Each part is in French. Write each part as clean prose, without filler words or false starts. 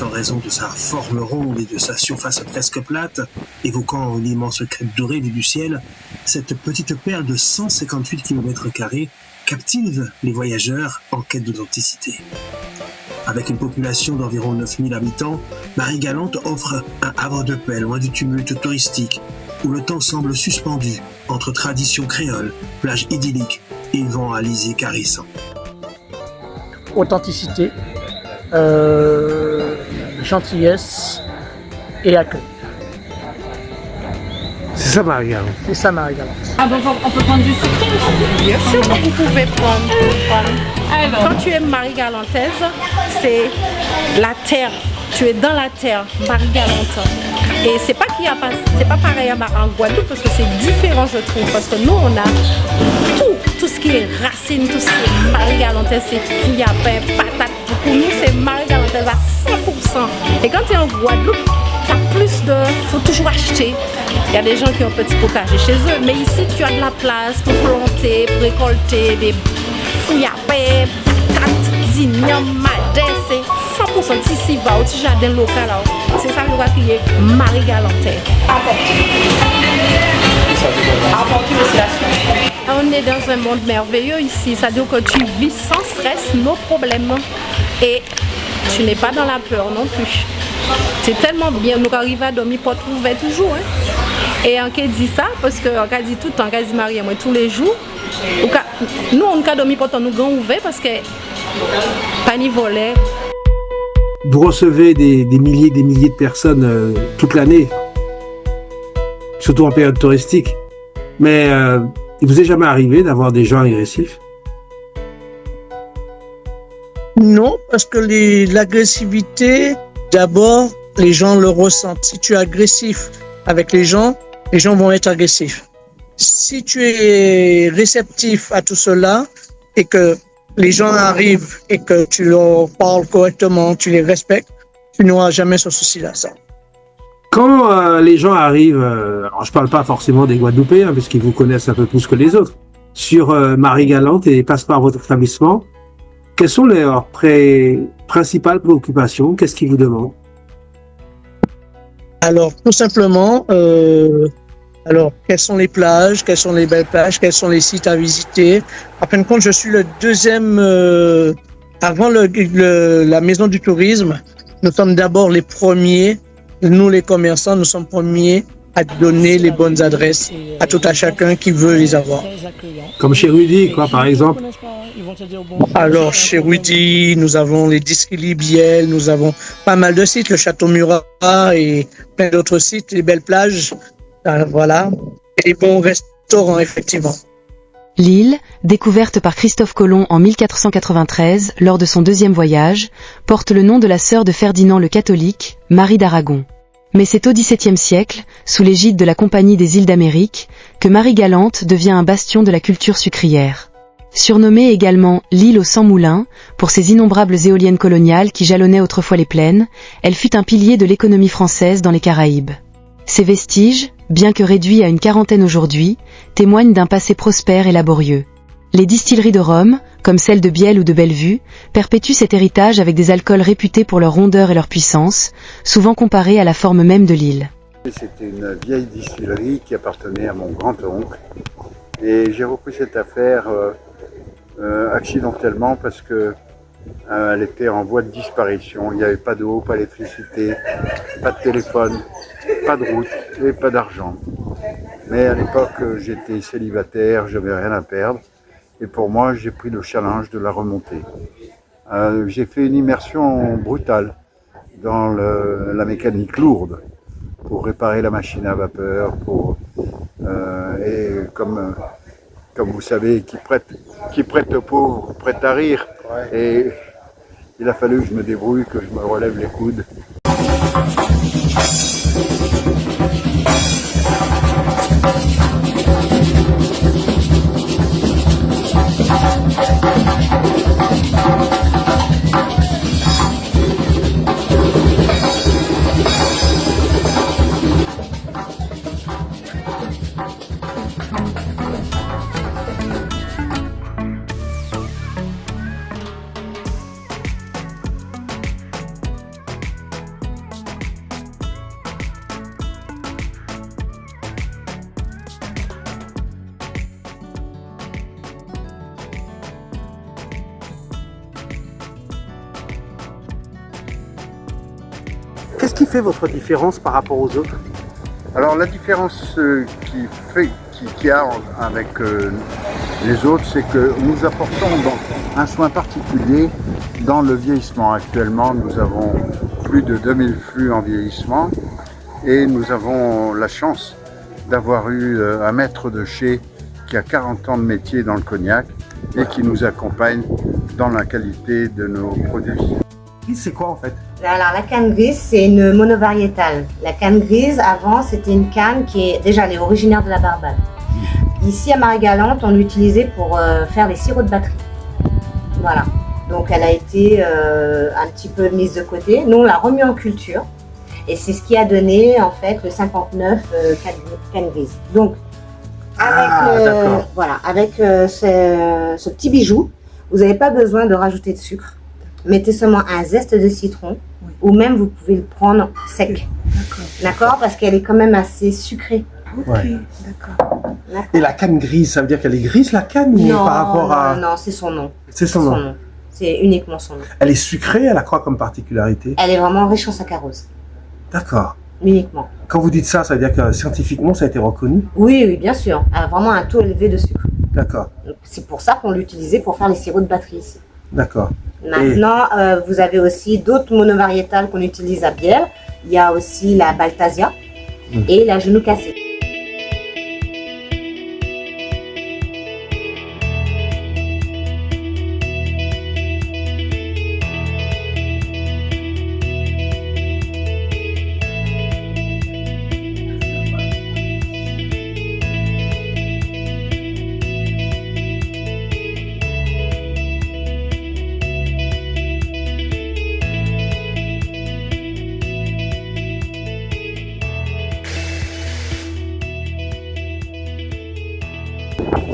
en raison de sa forme ronde et de sa surface presque plate, évoquant une immense crête dorée vue du ciel, cette petite perle de 158 km² captive les voyageurs en quête d'authenticité. Avec une population d'environ 9000 habitants, Marie-Galante offre un havre de paix loin du tumulte touristique, où le temps semble suspendu entre traditions créoles, plages idylliques et vents alizés caressants. Authenticité, gentillesse et accueil. C'est ça, Marie-Galante. C'est ça, Marie-Galante. Ah donc on peut prendre du sucre? Bien sûr que vous pouvez prendre. Alors, Quand tu es Marie-Galantaise, c'est la terre. Tu es dans la terre, Marie-Galante. Et c'est pas qu'il y a pas, c'est pas pareil en Guadeloupe parce que c'est différent je trouve. Parce que nous on a tout ce qui est racine, tout ce qui est Marie-Galantaise, c'est fouille à pain, patate. Pour nous c'est Marie-Galantaise à 100%. Et quand tu es en Guadeloupe, t'as plus de, faut toujours acheter. Il y a des gens qui ont un petit potager chez eux, mais ici tu as de la place pour planter, pour récolter des fouilles à pain, patates, zinnium, madès, c'est 100% ici, va au petit jardin local là. C'est ça que je vois qui est Marie-Galantaise. apporter aussi la suite. On est dans un monde merveilleux ici, c'est-à-dire que tu vis sans stress nos problèmes et tu n'es pas dans la peur non plus. C'est tellement bien, nous arrivons à dormir porte ouverte toujours. Hein. Et on dit ça parce qu'on dit tout le temps, on dit Marie et moi tous les jours. Nous on a dormi porte nous grand ouvert parce que pas ni volet. Vous recevez des milliers de personnes toute l'année, surtout en période touristique. Mais il vous est jamais arrivé d'avoir des gens agressifs? Non, parce que l'agressivité, d'abord, les gens le ressentent. Si tu es agressif avec les gens vont être agressifs. Si tu es réceptif à tout cela et que les gens arrivent et que tu leur parles correctement, tu les respectes, tu n'auras jamais ce souci-là. Ça. Quand les gens arrivent, alors je parle pas forcément des Guadeloupéens, puisqu'ils vous connaissent un peu plus que les autres, sur Marie-Galante et passent par votre établissement, quelles sont leurs principales préoccupations? Qu'est-ce qu'ils vous demandent? Alors, tout simplement, quelles sont les plages, quelles sont les belles plages, quels sont les sites à visiter. En fin de compte, je suis le deuxième, avant la maison du tourisme, nous sommes d'abord les premiers, nous les commerçants, nous sommes premiers à donner les bonnes adresses à tout à chacun qui veut les avoir. Comme chez Rudy, quoi, par exemple. Alors, chez Rudy, nous avons les Disquili Biel, nous avons pas mal de sites, le Château Murat et plein d'autres sites, les belles plages, voilà, et les bons restaurants, effectivement. L'île, découverte par Christophe Colomb en 1493 lors de son deuxième voyage, porte le nom de la sœur de Ferdinand le Catholique, Marie d'Aragon. Mais c'est au XVIIe siècle, sous l'égide de la Compagnie des îles d'Amérique, que Marie-Galante devient un bastion de la culture sucrière. Surnommée également l'île aux 100 moulins, pour ses innombrables éoliennes coloniales qui jalonnaient autrefois les plaines, elle fut un pilier de l'économie française dans les Caraïbes. Ces vestiges, bien que réduits à une quarantaine aujourd'hui, témoignent d'un passé prospère et laborieux. Les distilleries de rhum, comme celles de Biel ou de Bellevue, perpétuent cet héritage avec des alcools réputés pour leur rondeur et leur puissance, souvent comparés à la forme même de l'île. C'était une vieille distillerie qui appartenait à mon grand-oncle et j'ai repris cette affaire accidentellement parce que elle était en voie de disparition. Il n'y avait pas d'eau, pas d'électricité, pas de téléphone, pas de route et pas d'argent. Mais à l'époque, j'étais célibataire, j'avais rien à perdre. Et pour moi, j'ai pris le challenge de la remonter. J'ai fait une immersion brutale dans la mécanique lourde pour réparer la machine à vapeur, et comme vous savez, qui prête aux pauvres, prête à rire. Ouais. Et il a fallu que je me débrouille, que je me relève les coudes. Qu'est-ce qui fait votre différence par rapport aux autres? Alors la différence qu'il y a avec les autres, c'est que nous apportons donc un soin particulier dans le vieillissement. Actuellement, nous avons plus de 2000 flux en vieillissement et nous avons la chance d'avoir eu un maître de chez qui a 40 ans de métier dans le cognac et qui nous accompagne dans la qualité de nos produits. C'est quoi en fait? Alors la canne grise, c'est une monovariétale. La canne grise, avant, c'était une canne qui est déjà elle est originaire de la Barbade. Ici à Marie-Galante, on l'utilisait pour faire les sirops de batterie. Voilà. Donc elle a été un petit peu mise de côté. Nous, on l'a remis en culture. Et c'est ce qui a donné en fait le 59 canne grise. Donc avec ce petit bijou, vous n'avez pas besoin de rajouter de sucre. Mettez seulement un zeste de citron, ou même vous pouvez le prendre sec. D'accord, parce qu'elle est quand même assez sucrée. D'accord. Et la canne grise, ça veut dire qu'elle est grise la canne ou Non, par rapport à... non, c'est son nom. C'est son nom. C'est uniquement son nom. Elle est sucrée, elle a quoi comme particularité? Elle est vraiment riche en saccharose. D'accord. Uniquement. Quand vous dites ça, ça veut dire que scientifiquement ça a été reconnu? Oui, bien sûr. Elle a vraiment un taux élevé de sucre. D'accord. C'est pour ça qu'on l'utilisait pour faire les sirops de batterie ici. D'accord. Maintenant, vous avez aussi d'autres monovariétales qu'on utilise à bière. Il y a aussi la Baltasia et la genou cassé.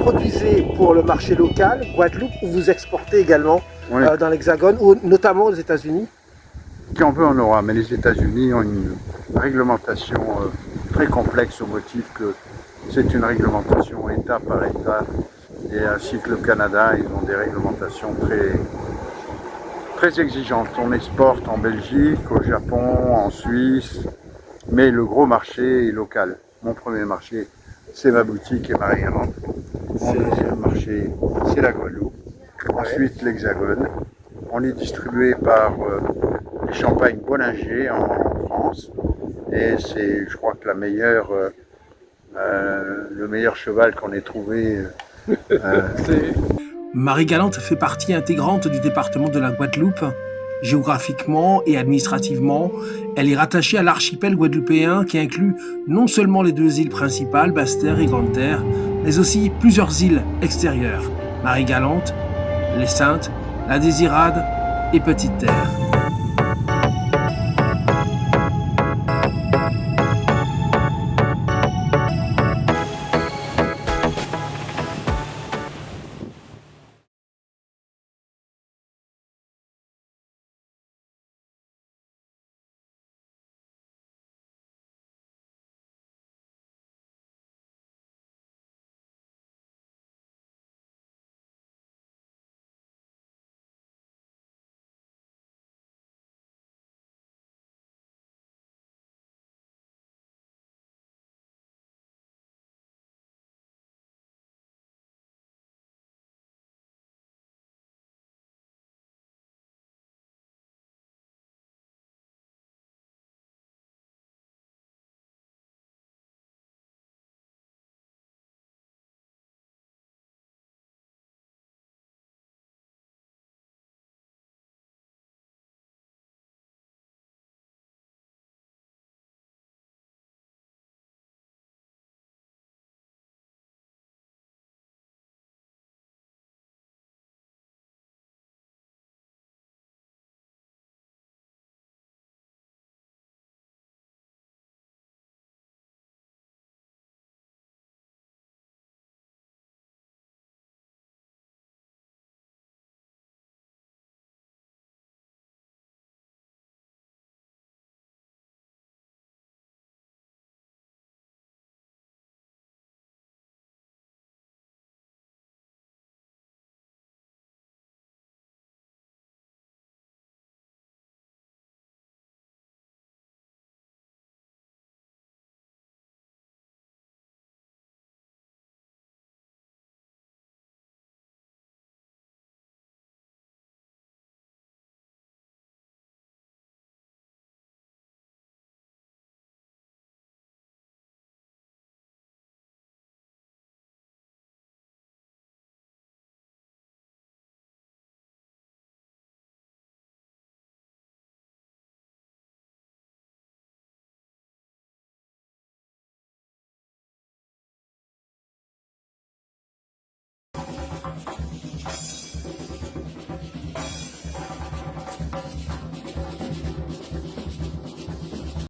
Produisez pour le marché local, Guadeloupe, ou vous exportez également dans l'Hexagone, ou notamment aux États-Unis? Qui en veut en aura, mais les États-Unis ont une réglementation très complexe au motif que c'est une réglementation État par État, et ainsi que le Canada, ils ont des réglementations très exigeantes. On exporte en Belgique, au Japon, en Suisse, mais le gros marché est local. Mon premier marché, c'est ma boutique et Marie-Galante. Mon deuxième marché, c'est la Guadeloupe. Ensuite, l'Hexagone. On est distribué par les Champagnes Bollinger en France. Et c'est, je crois que le meilleur cheval qu'on ait trouvé. Marie-Galante fait partie intégrante du département de la Guadeloupe. Géographiquement et administrativement, elle est rattachée à l'archipel guadeloupéen qui inclut non seulement les deux îles principales, Basse-Terre et Grande-Terre, mais aussi plusieurs îles extérieures, Marie-Galante, les Saintes, la Désirade et Petite-Terre.